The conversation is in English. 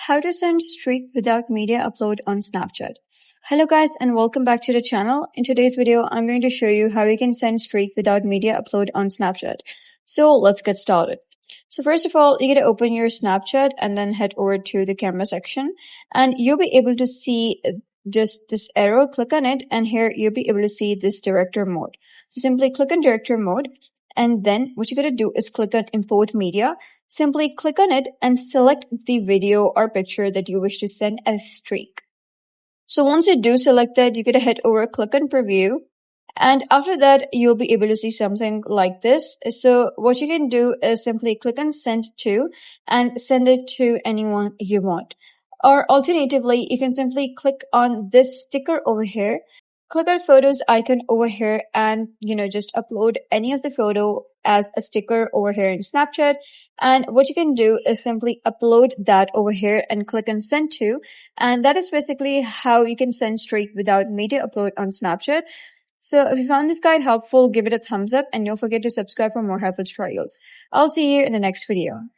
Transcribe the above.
How to send streak without media upload on Snapchat. Hello guys and welcome back to the channel. In today's video, I'm going to show you how you can send streak without media upload on Snapchat. So let's get started. So first of all, you get to open your Snapchat and then head over to the camera section and you'll be able to see just this arrow, click on it, and here you'll be able to see this director mode. So simply click on director mode, and then what you're going to do is click on import media. Simply click on it and select the video or picture that you wish to send as streak. So once you do select that, you're going to head over, click on preview. And after that, you'll be able to see something like this. So what you can do is simply click on send to and send it to anyone you want. Or alternatively, you can simply click on this sticker over here. Click on photos icon over here and, just upload any of the photo as a sticker over here in Snapchat. And what you can do is simply upload that over here and click on send to. And that is basically how you can send streak without media upload on Snapchat. So if you found this guide helpful, give it a thumbs up and don't forget to subscribe for more helpful tutorials. I'll see you in the next video.